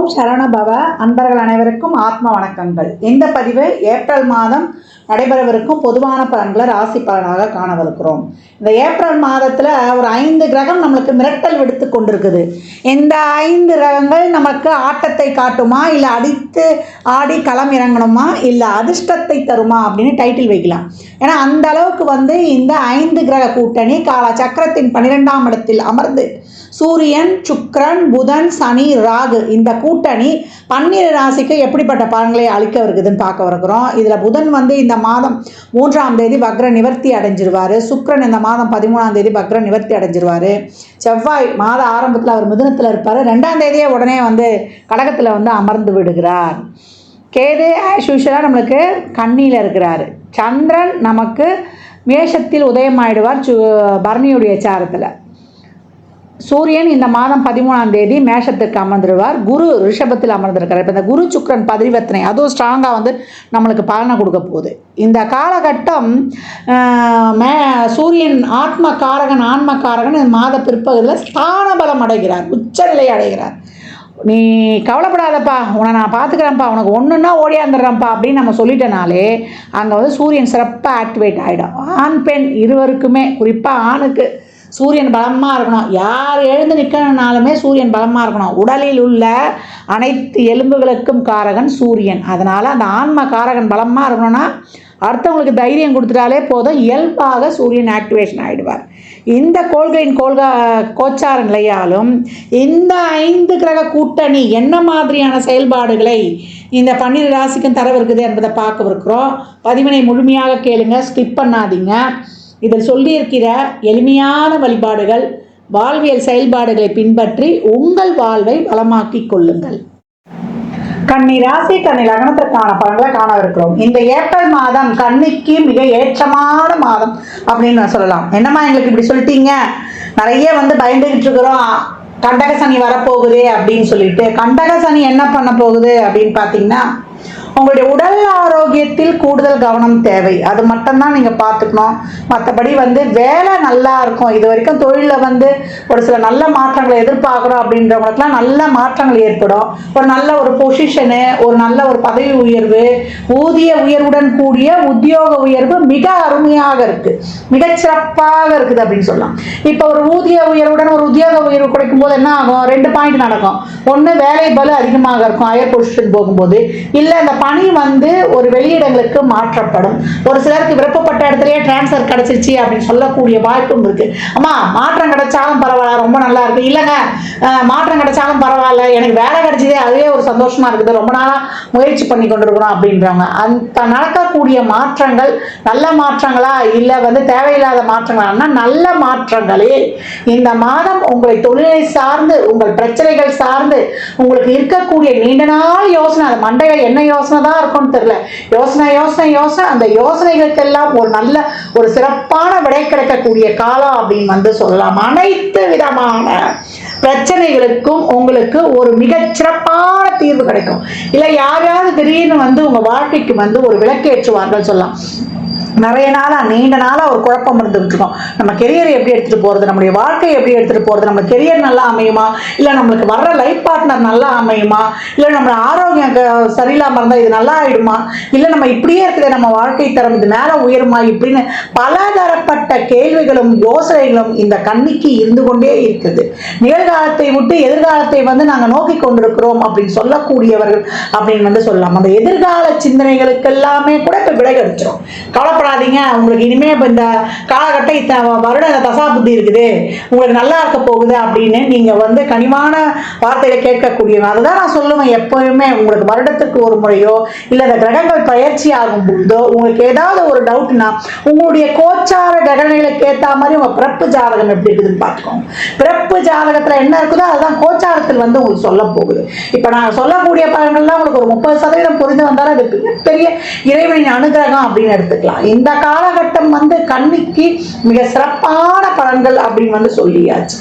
ஓம் சரவணபவ. அன்பர்கள் அனைவருக்கும் ஆத்ம வணக்கங்கள். இந்த பதிவு ஏப்ரல் மாதம் நடைபெறவிருக்கும் பொதுவான பலன்களை ராசி பலனாக காணவிருக்கிறோம். இந்த ஏப்ரல் மாதத்தில் ஒரு 5 கிரகம் நம்மளுக்கு மிரட்டல் விடுத்து கொண்டிருக்குது. இந்த 5 கிரகங்கள் நமக்கு ஆட்டத்தை காட்டுமா, இல்லை அடித்து ஆடி களம் இறங்கணுமா, இல்லை அதிர்ஷ்டத்தை தருமா அப்படின்னு டைட்டில் வைக்கலாம். ஏன்னா அந்த அளவுக்கு இந்த 5 கிரக கூட்டணி கால சக்கரத்தின் 12ஆம் இடத்தில் அமர்ந்து சூரியன், சுக்கிரன், புதன், சனி, ராகு இந்த கூட்டணி 12 ராசிக்கு எப்படிப்பட்ட பலன்களை அளிக்க இருக்குதுன்னு பார்க்க இருக்கிறோம். இதில் புதன் இந்த மாதம் 3ஆம் தேதி வக்ர நிவர்த்தி அடைஞ்சிருவார். சுக்கிரன் இந்த மாதம் 13ஆம் தேதி வக்ர நிவர்த்தி அடைஞ்சிருவார். செவ்வாய் மாத ஆரம்பத்தில் அவர் மிதுனத்தில் இருப்பார். 2ஆம் தேதியே உடனே கடகத்தில் அமர்ந்து விடுகிறார். கேது ஆஸ் யூஷுவலாக நம்மளுக்கு கன்னியில் இருக்கிறார். சந்திரன் நமக்கு மேஷத்தில் உதயமாயிடுவார் பரணியுடைய சாரத்தில். சூரியன் இந்த மாதம் 13ஆம் தேதி மேஷத்துக்கு அமர்ந்துடுவார். குரு ரிஷபத்தில் அமர்ந்திருக்கிறார். இப்போ இந்த குரு சுக்கிரன் பரிவர்த்தனை அதுவும் ஸ்ட்ராங்காக நம்மளுக்கு பலனை கொடுக்க போகுது. இந்த காலகட்டம் சூரியன் ஆத்மகாரகன் ஆன்மகாரகன் இந்த மாத பிற்பகுதியில் ஸ்தான பலம் அடைகிறார், உச்சநிலை அடைகிறார். நீ கவலைப்படாதப்பா, உன்னை நான் பார்த்துக்கிறேன்ப்பா, உனக்கு ஒன்றுன்னா ஓடியாந்துடுறேன்ப்பா அப்படின்னு நம்ம சொல்லிட்டனாலே அங்கே சூரியன் சிறப்பாக ஆக்டிவேட் ஆகிடும். ஆண் பெண் இருவருக்குமே, குறிப்பாக ஆணுக்கு சூரியன் பலமாக இருக்கணும். யார் எழுந்து நிற்கணுனாலுமே சூரியன் பலமாக இருக்கணும். உடலில் உள்ள அனைத்து எலும்புகளுக்கும் காரகன் சூரியன். அதனால் அந்த ஆன்ம காரகன் பலமாக இருக்கணும்னா அடுத்தவங்களுக்கு தைரியம் கொடுத்துட்டாலே போதும், இயல்பாக சூரியன் ஆக்டிவேஷன் ஆகிடுவார். இந்த கோள்களின் கோச்சார நிலையாலும் இந்த 5 கிரக கூட்டணி என்ன மாதிரியான செயல்பாடுகளை இந்த 12 ராசிக்கும் தரவிருக்குது என்பதை பார்க்கவிருக்கிறோம். பதிவினை முழுமையாக கேளுங்க, ஸ்கிப் பண்ணாதீங்க. இதில் சொல்லியிருக்கிற எளிமையான வழிபாடுகள், வாழ்வியல் செயல்பாடுகளை பின்பற்றி உங்கள் வாழ்வை வளமாக்கி கொள்ளுங்கள். கன்னி ராசி கன்னி லக்னத்திற்கான பலன்களை காணவிருக்கிறோம். இந்த ஏப்ரல் மாதம் கன்னிக்கு மிக ஏற்றமான மாதம் அப்படின்னு நான் சொல்லலாம். என்னம்மா எங்களுக்கு இப்படி சொல்லிட்டீங்க, நிறைய பயந்துகிட்டு இருக்கிறோம், கண்டக சனி வரப்போகுது அப்படின்னு சொல்லிட்டு. கண்டக சனி என்ன பண்ண போகுது அப்படின்னு பார்த்தீங்கன்னா, உங்களுடைய உடல் ஆரோக்கியத்தில் கூடுதல் கவனம் தேவை. அது மட்டும்தான் நீங்கள் பார்த்துக்கணும். மற்றபடி வேலை நல்லா இருக்கும். இது வரைக்கும் தொழிலில் ஒரு சில நல்ல மாற்றங்களை எதிர்பார்க்குறோம் அப்படின்றவங்களுக்குலாம் நல்ல மாற்றங்கள் ஏற்படும். ஒரு பொசிஷனு, ஒரு நல்ல ஒரு பதவி உயர்வு, ஊதிய உயர்வுடன் கூடிய உத்தியோக உயர்வு மிக அருமையாக இருக்குது, மிகச்சிறப்பாக இருக்குது அப்படின்னு சொல்லலாம். இப்போ ஒரு ஊதிய உயர்வுடன் ஒரு உத்தியோக உயர்வு கிடைக்கும் போது என்ன ஆகும்? 2 பாயிண்ட் நடக்கும். ஒன்று, வேலை பளு அதிகமாக இருக்கும் ஹையர் பொசிஷன் போகும்போது. இல்லை இந்த பணி ஒரு வெளியிடங்களுக்கு மாற்றப்படும். ஒரு சிலருக்கு விருப்பப்பட்ட இடத்துலயே டிரான்ஸ்ஃபர் கிடைச்சிருச்சு அப்படின்னு சொல்லக்கூடிய வாய்ப்பும் இருக்கு. அம்மா மாற்றம் கிடைச்சாலும் பரவாயில்ல, ரொம்ப நல்லா இருக்கு. இல்லைங்க மாற்றம் கிடைச்சாலும் பரவாயில்ல, எனக்கு வேலை கிடைச்சதே அதுவே ஒரு சந்தோஷமா இருக்குது, ரொம்ப நாளா முயற்சி பண்ணி கொண்டிருக்கிறோம் அப்படின்றவங்க. அந்த நடக்கக்கூடிய மாற்றங்கள் நல்ல மாற்றங்களா இல்லை தேவையில்லாத மாற்றங்களா? நல்ல மாற்றங்களே. இந்த மாதம் உங்களை தொழிலை சார்ந்து, உங்கள் பிரச்சனைகள் சார்ந்து உங்களுக்கு இருக்கக்கூடிய நீண்ட நாள் யோசனை, அந்த மண்டையில என்ன யோசனை தான் இருக்கும்னு தெரியல, யோசனை அந்த யோசனைகளுக்கெல்லாம் ஒரு நல்ல ஒரு சிறப்பான விடை கிடைக்கக்கூடிய காலம் அப்படின்னு சொல்லலாம். அனைத்து விதமான பிரச்சனைகளுக்கும் உங்களுக்கு ஒரு மிகச் சிறப்பான தீர்வு கிடைக்கும். இல்லை யாராவது திடீர்னு உங்க வாழ்க்கைக்கு ஒரு விளக்கேற்றுவார்கள் சொல்லலாம். நிறைய நாளாக நீண்ட நாளாக ஒரு குழப்பம் இருந்துகிட்டு இருக்கோம். நம்ம கெரியரை எப்படி எடுத்துகிட்டு போகிறது, நம்முடைய வாழ்க்கையை எப்படி எடுத்துகிட்டு போகிறது, நம்ம கெரியர் நல்லா அமையுமா, இல்லை நம்மளுக்கு வர்ற லைஃப் பார்ட்னர் நல்லா அமையுமா, இல்லை நம்ம ஆரோக்கியம் சரியில்லாமல் இருந்தால் இது நல்லா ஆகிடுமா, இல்லை நம்ம இப்படியே இருக்குது நம்ம வாழ்க்கை தரம் இது மேலே உயருமா, இப்படின்னு பலதரப்பட்ட கேள்விகளும் யோசனைகளும் இந்த கன்னிக்கு இருந்து கொண்டே இருக்குது. நிகழ்காலத்தை விட்டு எதிர்காலத்தை நாங்கள் நோக்கி கொண்டிருக்கிறோம் அப்படின்னு சொல்லக்கூடியவர்கள் அப்படின்னு சொல்லலாம். அந்த எதிர்கால சிந்தனைகளுக்கு எல்லாமே கூட இப்போ விடை கிடைச்சிடும். கவலைப்படாதீங்க, உங்களுக்கு இனிமே இந்த காலகட்டம் வருட தசா புத்தி இருக்குது, உங்களுக்கு நல்லா இருக்க போகுது அப்படின்னு நீங்க கனிவான வார்த்தையில கேட்கக்கூடியவங்க. அதுதான் நான் சொல்லுவேன் எப்பவுமே. உங்களுக்கு வருடத்துக்கு ஒரு முறையோ இல்லை இந்த கிரகங்கள் பயிற்சி ஆகும் பொழுதோ உங்களுக்கு ஏதாவது ஒரு டவுட்னா உங்களுடைய கோச்சார கிரகங்களுக்கு ஏற்ற மாதிரி உங்க பிறப்பு ஜாதகம் எப்படி இருக்குதுன்னு பார்த்துக்கோங்க. பிறப்பு ஜாதகத்துல என்ன இருக்குதோ அதுதான் கோச்சாரத்தில் உங்களுக்கு சொல்ல போகுது. இப்ப நான் சொல்லக்கூடிய பலன்கள்லாம் உங்களுக்கு ஒரு 30% புரிந்து வந்தாலும் அது பெரிய இறைவனின் அனுகிரகம் அப்படின்னு எடுத்துக்கலாம். இந்த காலகட்டம் வந்து கன்னிக்கு மிக சிறப்பான பலன்கள் அப்படின்னு வந்து சொல்லியாச்சு.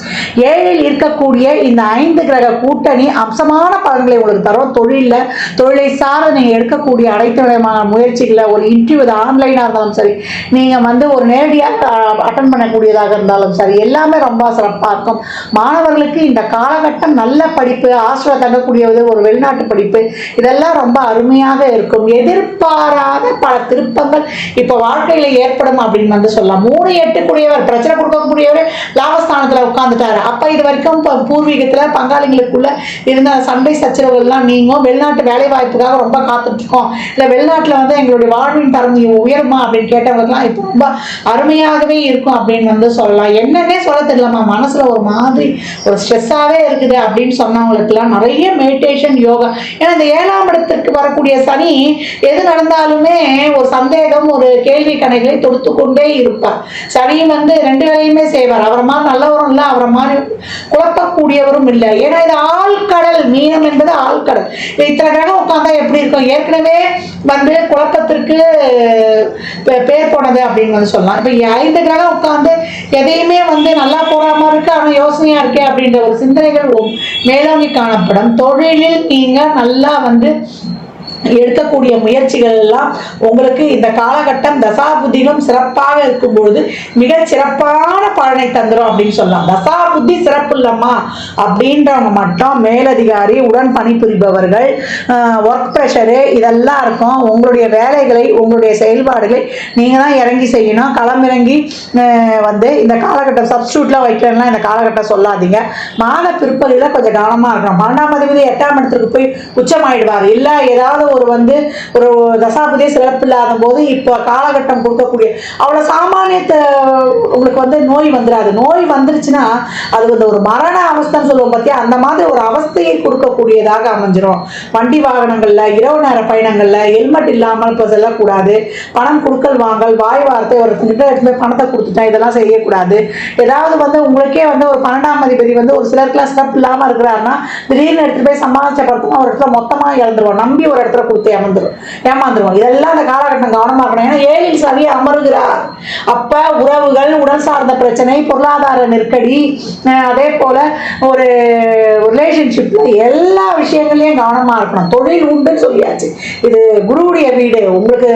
7ல் இருக்கக்கூடிய இந்த 5 கிரக கூட்டணி அம்சமான பலன்களை உங்களுக்கு தரும். தொழிலை சார்ந்து நீங்க எடுக்கக்கூடிய அனைத்து விதமான முயற்சிகளை, ஒரு இன்டர்வியூ ஆன்லைனா இருந்தாலும் சரி, நீங்க வந்து ஒரு நேரடியாக அட்டன் பண்ணக்கூடியதாக இருந்தாலும் சரி, எல்லாமே ரொம்ப சிறப்பாக இருக்கும். மாணவர்களுக்கு இந்த காலகட்டம் நல்ல படிப்பு, ஹாஸ்டலில் தங்கக்கூடியது, ஒரு வெளிநாட்டு படிப்பு, இதெல்லாம் ரொம்ப அருமையாக இருக்கும். எதிர்பாராத பல திருப்பங்கள் இப்போ வாழ்க்கையில ஏற்படும் அப்படின்னு வந்து சொல்லலாம். 3 8 கூடியவர் பிரச்சனை கொடுக்கக்கூடியவர் லாபஸ்தானத்துல உட்கார்ந்துட்டாரு. அப்ப இது வரைக்கும் பூர்வீகத்துல பங்காளிகளுக்குள்ள இருந்த சண்டை சச்சரவுகள் எல்லாம் நீங்கும். வெளிநாட்டு வேலை வாய்ப்புக்காக ரொம்ப காத்துட்டு இருக்கோம், இல்ல வெளிநாட்டுல வந்து எங்களுடைய வாழ்வின் தரம் உயருமா அப்படின்னு கேட்டவங்கலாம் இப்போ ரொம்ப அருமையாகவே இருக்கும் அப்படின்னு வந்து சொல்லலாம். என்னன்னே சொல்ல தெரியலமா, மனசுல ஒரு மாதிரி ஒரு ஸ்ட்ரெஸ்ஸாவே இருக்குது அப்படின்னு சொன்னவங்களுக்கு எல்லாம் நிறைய மெடிடேஷன், யோகா. ஏன்னா இந்த 7ஆம் இடத்திற்கு வரக்கூடிய சனி எது நடந்தாலுமே ஒரு சந்தேகம், ஒரு கேள்வி கணைகளை தொடுத்து கொண்டே இருப்பார். சனி வந்து 2 வேலையுமே செய்வார். அவரை மாதிரி நல்லவரும் இல்லை, அவரை மாதிரி குழப்பக்கூடியவரும் இல்லை. ஏன்னா இது ஆழ்கடல், மீனம் என்பது ஆழ்கடல். இத்தனை கிரகம் உட்கார்ந்தா எப்படி இருக்கும்? ஏற்கனவே வந்து குழப்பத்திற்கு பேர் போனது அப்படின்னு வந்து சொல்லலாம். இப்ப 5 கிரகம் உட்கார்ந்து எதையுமே வந்து நல்லா போறாம இருக்கு, ஆனா யோசனையா இருக்கே அப்படின்ற ஒரு சிந்தனைகள் மேலோங்கி காணப்படும். தொழிலில் நீங்க நல்லா வந்து எடுக்கக்கூடிய முயற்சிகள் எல்லாம் உங்களுக்கு இந்த காலகட்டம் தசாபுத்திகளும் சிறப்பாக இருக்கும் பொழுது மிக சிறப்பான பலனை தந்துடும் அப்படின்னு சொல்லலாம். தசாபுத்தி சிறப்பு இல்லம்மா அப்படின்றவங்க மட்டும் மேலதிகாரி, உடன் பணிபுரிபவர்கள், ஒர்க் ப்ரெஷரு இதெல்லாம் இருக்கும். உங்களுடைய வேலைகளை, உங்களுடைய செயல்பாடுகளை நீங்க தான் இறங்கி செய்யணும். களமிறங்கி வந்து இந்த காலகட்டம் சப்ஸ்டியூட்லாம் வைக்கிறேன்னா இந்த காலகட்டம் சொல்லாதீங்க. மாத பிற்பகுதியில் கொஞ்சம் கவனமா இருக்கணும். 12ஆம் அதிபதி 8ஆம் இடத்துக்கு போய் உச்சமாயிடுவார். இல்ல ஏதாவது ஒரு வந்து ஒரு தசாபதியே சிறப்பு இல்லாத போது இப்போ காலகட்டம் கொடுக்கக்கூடிய அவ்வளோ சாமானியத்தை உங்களுக்கு வந்து நோய் வந்துடாது. நோய் வந்துருச்சுன்னா அது வந்து ஒரு மரண அவஸ்தைன்னு சொல்லுவோம் பார்த்தியா, அந்த மாதிரி ஒரு அவஸ்தையை கொடுக்கக்கூடியதாக அமைஞ்சிரும். வண்டி வாகனங்கள்ல, இரவு நேர பயணங்கள்ல ஹெல்மெட் இல்லாமல் இப்போ செல்லக்கூடாது. பணம் கொடுக்கல் வாங்கல், வாய் வார்த்தை, ஒரு எடுத்து பணத்தை கொடுத்துட்டேன், இதெல்லாம் செய்யக்கூடாது. ஏதாவது வந்து உங்களுக்கே வந்து ஒரு 12ஆம் அதிபதி வந்து ஒரு சிலருக்குலாம் சிறப்பு இல்லாமல் இருக்கிறாருன்னா திடீர்னு எடுத்துட்டு போய் சமாளிச்சப்படுத்தினா ஒரு இடத்துல மொத்தமாக இழந்துருவோம். நம்பி ஒரு இடத்துல கொடுத்து ஏமாந்துருவோம். இதெல்லாம் அந்த காலகட்டம் கவனமா இருக்கணும். ஏன்னா 7ல் சனி அமருகிறார். அப்ப உறவுகள், உடல் சார்ந்த பிரச்சனை, பொருளாதார நெருக்கடி, அதே போல ஒரு ரிலேஷன்ஷிப்ல எல்லா விஷயங்களையும் கவனமா இருக்கணும். தொழில் உண்டுன்னு சொல்லியாச்சு. இது குருவுடைய வீடு. உங்களுக்கு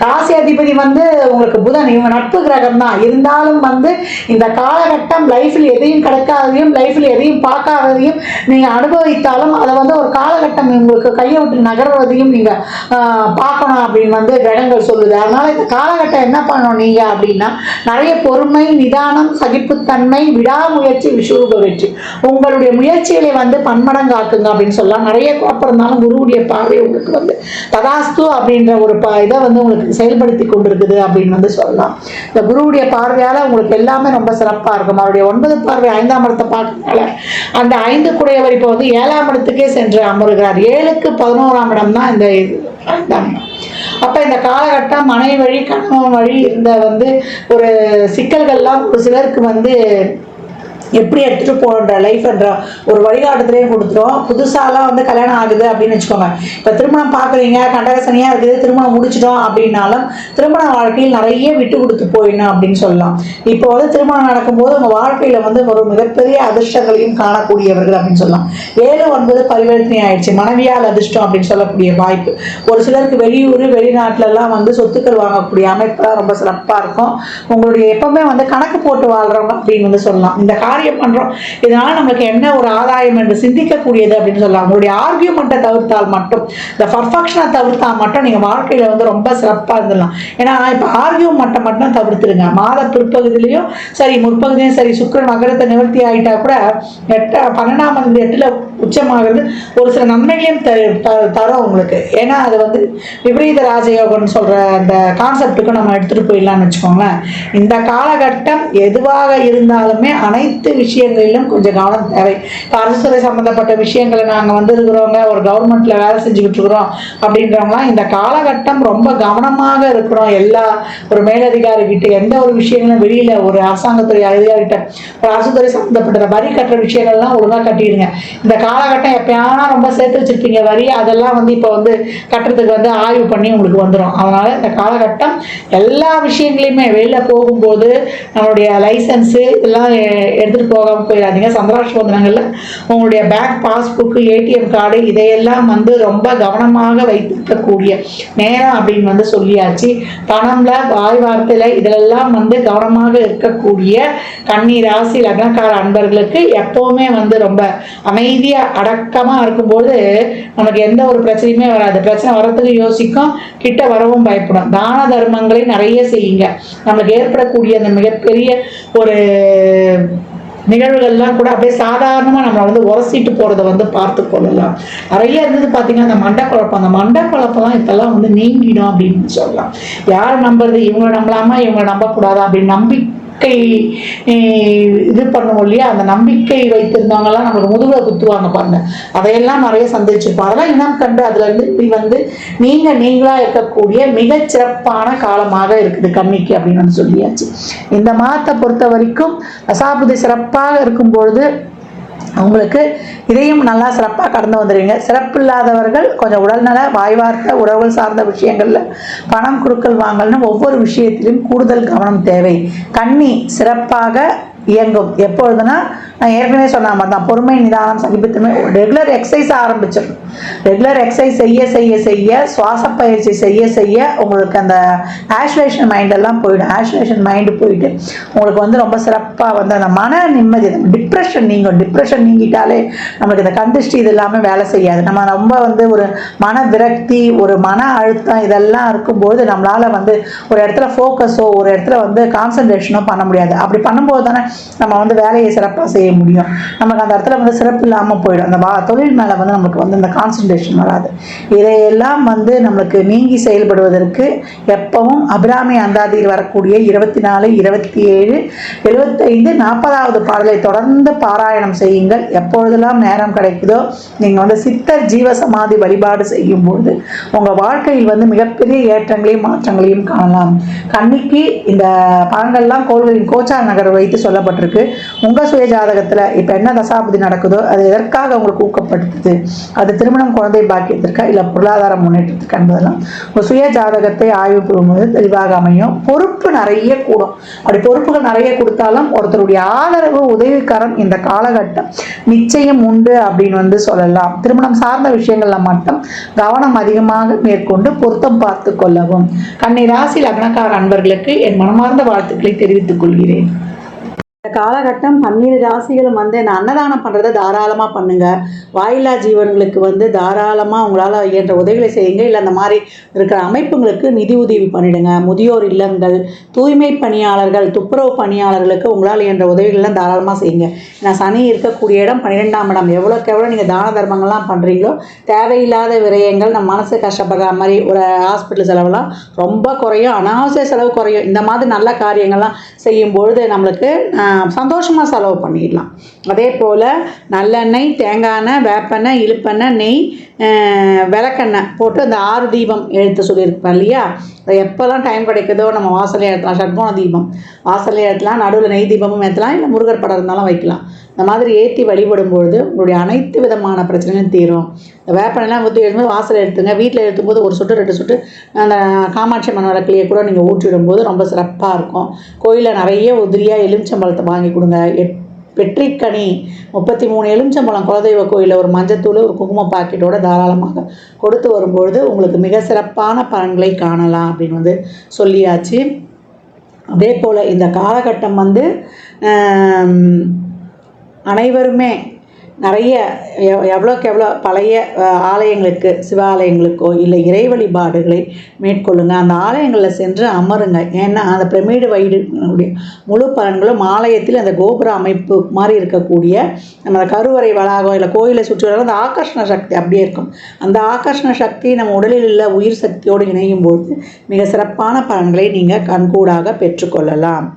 ராசி அதிபதி வந்து உங்களுக்கு புதன், இவங்க நட்பு கிரகம் தான். இருந்தாலும் வந்து இந்த காலகட்டம் லைஃப்ல எதையும் கிடைக்காததையும், லைஃப்ல எதையும் பார்க்காததையும் நீங்க அனுபவித்தாலும் அதை வந்து ஒரு காலகட்டம் உங்களுக்கு கையை விட்டு நகர்வதையும் நீங்க பார்க்கணும் அப்படின்னு வந்து கிரகங்கள் சொல்லுது. அதனால இந்த காலகட்டம் என்ன பண்ணணும் நீங்க அப்படின்னா, நிறைய பொறுமை, நிதானம், சகிப்புத்தன்மை, விடாமுயற்சி, விஸ்வரூப வெற்றி. உங்களுடைய முயற்சிகளை வந்து பன்மடங்காக்குங்க அப்படின்னு சொல்லலாம். நிறைய குழப்பம் இருந்தாலும் குருவுடைய பார்வை உங்களுக்கு வந்து ததாஸ்து அப்படின்ற ஒரு இதை வந்து உங்களுக்கு செயல்படுத்தி கொண்டிருக்குது அப்படின்னு வந்து சொல்லலாம். இந்த குருவுடைய பார்வையால உங்களுக்கு எல்லாமே ரொம்ப சிறப்பா இருக்கும். அவருடைய 9 பார்வை 5ஆம் இடத்தை பார்க்கறதுனால அந்த 5 குடையவர் இப்போ வந்து 7ஆம் இடத்துக்கே சென்று அமருகிறார். 7க்கு 11ஆம் இடம் தான் இந்த அப்ப இந்த காலகட்டம் மனைவி வழி, கணவன் வழி இருந்த வந்து ஒரு சிக்கல்கள்லாம் ஒரு சிலருக்கு வந்து எப்படி எடுத்துட்டு போன்ற லைஃப் என்ற ஒரு வழிகாட்டுதலையும் கொடுத்துரும். புதுசாலாம் வந்து கல்யாணம் ஆகுது அப்படின்னு வச்சுக்கோங்க. இப்போ திருமணம் பார்க்குறீங்க, கண்டகசனியா இருக்குது, திருமணம் முடிச்சிட்டோம் அப்படின்னாலும் திருமண வாழ்க்கையில் நிறைய விட்டு கொடுத்து போயிடணும் அப்படின்னு சொல்லலாம். இப்போ வந்து திருமணம் நடக்கும்போது உங்க வாழ்க்கையில வந்து ஒரு மிகப்பெரிய அதிர்ஷ்டங்களையும் காணக்கூடியவர்கள் அப்படின்னு சொல்லலாம். 7 9 பரிவர்த்தனை ஆயிடுச்சு. மனைவியால் அதிர்ஷ்டம் அப்படின்னு சொல்லக்கூடிய வாய்ப்பு. ஒரு சிலருக்கு வெளியூர், வெளிநாட்டுலலாம் வந்து சொத்துக்கள் வாங்கக்கூடிய அமைப்புலாம் ரொம்ப சிறப்பாக இருக்கும். உங்களுடைய எப்பவுமே வந்து கணக்கு போட்டு வாழ்றவங்க அப்படின்னு வந்து சொல்லலாம். இந்த காரியம் பண்றோம், இதனால நமக்கு என்ன ஒரு ஆதாயம் என்று சிந்திக்கக்கூடியது அப்படின்னு சொல்லலாம். உங்களுடைய ஆர்கியூமெண்ட்டை தவிர்த்தால் மட்டும், இந்த பர்ஃபெக்ஷனை தவிர்த்தால் மட்டும் நீங்க வாழ்க்கையில வந்து ரொம்ப சிறப்பா இருந்துடலாம். ஏன்னா இப்ப ஆர்கியூமெண்ட்டை மட்டும் தவிர்த்துருங்க. மாத பிற்பகுதியிலையும் சரி, முற்பகுதியும் சரி, சுக்கிரன் மகரத்தை நிவர்த்தி ஆகிட்டா கூட 12ஆம் தேதி 8ல் உச்சமாகிறது ஒரு சில நன்மைகளையும் தரும் உங்களுக்கு. ஏன்னா அது வந்து விபரீத ராஜயோகம்னு சொல்ற அந்த கான்செப்டுக்கு நம்ம எடுத்துட்டு போயிடலாம்னு வச்சுக்கோங்களேன். இந்த காலகட்டம் எதுவாக இருந்தாலுமே அனைத்து அனைத்து விஷயங்களிலும் கொஞ்சம் கவனம் தேவை. அரசுத்துறை சம்மந்தப்பட்ட விஷயங்களை நாங்கள் வந்து இருக்கிறவங்க, ஒரு கவர்மெண்ட்டில் வேலை செஞ்சுக்கிட்டு இருக்கிறோம் அப்படின்றவங்களாம் இந்த காலகட்டம் ரொம்ப கவனமாக இருக்கிறோம். எல்லா ஒரு மேலதிகாரிகிட்ட எந்த ஒரு விஷயங்களும் வெளியில் ஒரு அரசாங்கத்துறை அதிகாரிகிட்ட ஒரு அரசுத்துறை சம்மந்தப்பட்ட வரி கட்டுற விஷயங்கள்லாம் ஒழுங்காக கட்டிடுங்க. இந்த காலகட்டம் எப்பயானா ரொம்ப சேர்த்து வச்சுருப்பீங்க வரி, அதெல்லாம் வந்து இப்போ வந்து கட்டுறதுக்கு வந்து ஆய்வு பண்ணி உங்களுக்கு வந்துடும். அதனால் இந்த காலகட்டம் எல்லா விஷயங்களையுமே வெளியில் போகும்போது நம்மளுடைய லைசன்ஸு இதெல்லாம் எடுத்துகிட்டு போகாமல் போயிடாதீங்க. சந்திராஷ்டமங்களில் உங்களுடைய பேங்க் பாஸ்புக்கு, ஏடிஎம் கார்டு இதையெல்லாம் வந்து ரொம்ப கவனமாக வைத்திருக்கக்கூடிய நேரம் அப்படின்னு வந்து சொல்லியாச்சு. பணம்ல, வாய் வார்த்தையில் இதிலெல்லாம் வந்து கவனமாக இருக்கக்கூடிய கன்னி ராசி லக்னக்கார அன்பர்களுக்கு எப்போவுமே வந்து ரொம்ப அமைதியாக அடக்கமாக இருக்கும்போது நமக்கு எந்த ஒரு பிரச்சனையுமே வராது. பிரச்சனை வர்றதுக்கு யோசிக்கும், கிட்ட வரவும் பயப்படும். தான தர்மங்களை நிறைய செய்யுங்க. நம்மளுக்கு ஏற்படக்கூடிய அந்த மிகப்பெரிய ஒரு நிகழ்வுகள்லாம் கூட அப்படியே சாதாரணமாக நம்மளை வந்து உரசிட்டு போகிறத வந்து பார்த்து கொள்ளலாம். நிறைய இருந்தது பார்த்தீங்கன்னா அந்த மண்டக்குழப்பம், அந்த மண்டக்குழப்பம்லாம் இப்போல்லாம் வந்து நீங்கிடும் அப்படின்னு சொல்லலாம். யார் நம்புறது, இவங்களை நம்பலாமா இவங்களை நம்பக்கூடாதா அப்படின்னு நம்பிக்கை இது பண்ணுவோம் இல்லையா, அந்த நம்பிக்கை வைத்திருந்தவங்கலாம் நம்மளுக்கு முதுகில் குத்துவாங்க பாருங்க. அதையெல்லாம் நிறைய சந்திச்சிருப்போம். அதெல்லாம் இனம் கண்டு அதுல இருந்து இப்படி வந்து நீங்களா இருக்கக்கூடிய மிகச்சிறப்பான காலமாக இருக்குது கன்னிக்கு அப்படின்னு வந்து சொல்லியாச்சு. இந்த மாதத்தை பொறுத்த வரைக்கும் தசாபுதி சிறப்பாக இருக்கும்பொழுது அவங்களுக்கு இதையும் நல்லா சிறப்பாக கடந்து வந்துடுவீங்க. சிறப்பு இல்லாதவர்கள் கொஞ்சம் உடல்நல, வாய்வார்த்த, உறவுகள் சார்ந்த விஷயங்களில் பணம் கொடுக்கல் வாங்கல்னு ஒவ்வொரு விஷயத்திலும் கூடுதல் கவனம் தேவை. கன்னி சிறப்பாக இயங்கும். எப்பொழுதுனா நான் ஏற்கனவே சொன்ன மாதிரி தான், பொறுமை, நிதானம், சகிப்புத்தன்மை. ரெகுலர் எக்ஸசைஸ் ஆரம்பிச்சிடும். ரெகுலர் எக்ஸசைஸ் செய்ய செய்ய செய்ய, சுவாச பயிற்சி செய்ய செய்ய உங்களுக்கு அந்த ஆஷ்லேஷன் மைண்டெல்லாம் போயிடும். ஆஷ்லேஷன் மைண்டு போயிட்டு உங்களுக்கு வந்து ரொம்ப சிறப்பாக வந்து அந்த மன நிம்மதி, டிப்ரெஷன் நீங்கிட்டாலே நம்மளுக்கு இந்த கந்திஷ்டி இது எல்லாமே வேலை செய்யாது. நம்ம ரொம்ப வந்து ஒரு மன விரக்தி, ஒரு மன அழுத்தம் இதெல்லாம் இருக்கும்போது நம்மளால் வந்து ஒரு இடத்துல ஃபோக்கஸோ ஒரு இடத்துல வந்து கான்சன்ட்ரேஷனோ பண்ண முடியாது. அப்படி பண்ணும்போது தானே நம்ம வந்து வேலையை சிறப்பாக செய்ய முடியும். நமக்கு அந்த இடத்துல வந்து சிறப்பு இல்லாமல் போயிடும். அந்த தொழில் மேலே வந்து நமக்கு வந்து இந்த கான்சன்ட்ரேஷன் வராது. இதையெல்லாம் வந்து நம்மளுக்கு நீங்கி செயல்படுவதற்கு எப்பவும் அபிராமி அந்தாதியில் வரக்கூடிய 24, 27, 75, 40வது பாடலை தொடர்ந்து பாராயணம் செய்யுங்கள். எப்பொழுதெல்லாம் நேரம் கிடைக்குதோ நீங்கள் வந்து சித்தர் ஜீவசமாதி வழிபாடு செய்யும்போது உங்கள் வாழ்க்கையில் வந்து மிகப்பெரிய ஏற்றங்களையும் மாற்றங்களையும் காணலாம். கன்னிக்கு இந்த பலன்கள்லாம் கோள்களின் கோச்சார நகர் வைத்து சொல்லப்பட்டிருக்கு. உங்கள் சுய ஜாதகத்தில் இப்போ என்ன தசாபதி நடக்குதோ அது எதற்காக உங்களுக்கு ஊக்கப்படுத்துது, அது திருமணம், குழந்தை பாக்கியத்திற்கா இல்லை பொருளாதார முன்னேற்றத்துக்கு என்பதெல்லாம் உங்கள் சுய ஜாதகத்தை ஆய்வு பெறும்போது தெளிவாக அமையும். பொறுப்பு நிறைய கூடும். அப்படி பொறுப்புகள் நிறைய கொடுத்தாலும் ஒருத்தருடைய ஆதரவு, உதவிக்காரம் இந்த காலகட்டம் நிச்சயம் உண்டு அப்படின்னு வந்து சொல்லலாம். திருமணம் சார்ந்த விஷயங்கள்ல மட்டும் கவனம் அதிகமாக மேற்கொண்டு பொருத்தம் பார்த்து கொள்ளவும். கன்னி ராசி லக்னக்கார அன்பர்களுக்கு என் மனமார்ந்த வாழ்த்துக்களை தெரிவித்துக் கொள்கிறேன். இந்த காலகட்டம் 12 ராசிகளும் வந்து இந்த அன்னதானம் பண்ணுறதை தாராளமாக பண்ணுங்கள். வாயில்லா ஜீவன்களுக்கு வந்து தாராளமாக உங்களால் இயன்ற உதவிகளை செய்யுங்க. இல்லை அந்த மாதிரி இருக்கிற அமைப்புங்களுக்கு நிதி உதவி பண்ணிடுங்க. முதியோர் இல்லங்கள், தூய்மை பணியாளர்கள், துப்புரவு பணியாளர்களுக்கு உங்களால் இயன்ற உதவிகள்லாம் தாராளமாக செய்யுங்க. ஏன்னா சனி இருக்கக்கூடிய இடம் 12ஆம் இடம். எவ்வளோக்கு எவ்வளோ நீங்கள் தான தர்மங்கள்லாம் பண்ணுறீங்களோ தேவையில்லாத விரயங்கள், நம்ம மனசு கஷ்டப்படுற மாதிரி ஒரு ஹாஸ்பிட்டல் செலவெல்லாம் ரொம்ப குறையும், அனாவசிய செலவு குறையும். இந்த மாதிரி நல்ல காரியங்கள்லாம் செய்யும்பொழுது நம்மளுக்கு சந்தோஷமாக செலவு பண்ணிடலாம். அதே போல் நல்லெண்ணெய், தேங்காய் எண்ணெய், வேப்பெண்ணெய், இழுப்பெண்ணெய், நெய், விளக்கெண்ணெய் போட்டு அந்த 6 தீபம் எழுத்து சொல்லியிருப்பேன் இல்லையா, அது எப்போல்லாம் டைம் கிடைக்குதோ நம்ம வாசலே ஏற்றலாம். ஷட்கோண தீபம் வாசலே ஏற்றலாம், நடுவில் நெய் தீபமும் ஏற்றலாம், இல்லை முருகர் படம் இருந்தாலும் வைக்கலாம். இந்த மாதிரி ஏற்றி வழிபடும்பொழுது உங்களுடைய அனைத்து விதமான பிரச்சனைகளும் தீரும். இந்த வேப்பெண்ணெய்லாம் ஊற்றி எழுதும்போது வாசல் எடுத்துங்க. வீட்டில் எழுத்தும்போது 1 சொட்டு 2 சொட்டு அந்த காமாட்சி அம்மன் விளக்குலையே கூட நீங்கள் ஊற்றிடும்போது ரொம்ப சிறப்பாக இருக்கும். கோயிலில் நிறைய உதிரியாக எலுமிச்சம்பழத்தை வாங்கி கொடுங்க. வெற்றிக்கனி 33 எலுமிச்சம்பழம் குலதெய்வ கோயிலில் ஒரு மஞ்சத்தூள், ஒரு குங்கும பாக்கெட்டோட தாராளமாக கொடுத்து வரும்பொழுது உங்களுக்கு மிக சிறப்பான பலன்களை காணலாம் அப்படின்னு வந்து சொல்லியாச்சு. அதே போல் இந்த காலகட்டம் வந்து அனைவருமே நிறைய எவ்வளோக்கு எவ்வளோ பழைய ஆலயங்களுக்கு, சிவாலயங்களுக்கோ இல்லை இறை வழிபாடுகளை மேற்கொள்ளுங்க. அந்த ஆலயங்களில் சென்று அமருங்க. ஏன்னா அந்த பிரமிடு வயிறுடைய முழு பலன்களும் ஆலயத்தில் அந்த கோபுர அமைப்பு மாதிரி இருக்கக்கூடிய நம்ம கருவறை வளாகம் இல்லை கோயிலை சுற்றி வர அந்த ஆகர்ஷண சக்தி அப்படியே இருக்கும். அந்த ஆகர்ஷண சக்தி நம்ம உடலில் உள்ள உயிர் சக்தியோடு இணையும் போது மிக சிறப்பான பலன்களை நீங்கள் கண்கூடாக பெற்றுக்கொள்ளலாம்.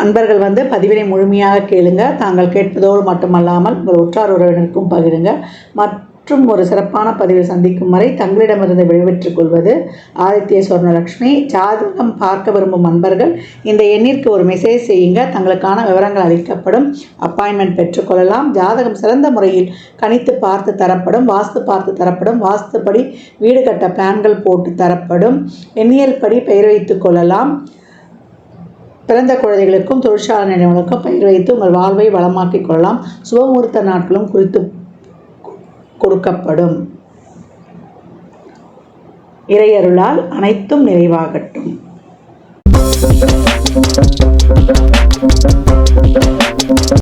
அன்பர்கள் பதிவினை முழுமையாக கேளுங்க. தாங்கள் கேட்பதோடு மட்டுமல்லாமல் உங்கள் உற்றார் உறவினருக்கும் பகிருங்க. மற்றும் ஒரு சிறப்பான பதிவில் சந்திக்கும் வரை தங்களிடமிருந்து விடைபெற்றுக் கொள்வது ஆதித்ய சொர்ணலக்ஷ்மி. ஜாதகம் பார்க்க விரும்பும் அன்பர்கள் இந்த எண்ணிற்கு ஒரு மெசேஜ் செய்யுங்க. தங்களுக்கான விவரங்கள் அளிக்கப்படும். அப்பாயின்மெண்ட் பெற்றுக்கொள்ளலாம். ஜாதகம் சிறந்த முறையில் கணித்து பார்த்து தரப்படும். வாஸ்து பார்த்து தரப்படும். வாஸ்துப்படி வீடு கட்ட பிளான்கள் போட்டு தரப்படும். எண்ணியல் படி பெயர் வைத்துக் கொள்ளலாம். பிறந்த குழந்தைகளுக்கும் தொழிற்சாலை நிறுவனங்களுக்கும் பெயர் வைத்து உங்கள் வாழ்வை வளமாக்கிக் கொள்ளலாம். சுபமுகூர்த்த நாட்களும் குறித்து கொடுக்கப்படும். இறையருளால் அனைத்தும் நிறைவாகட்டும்.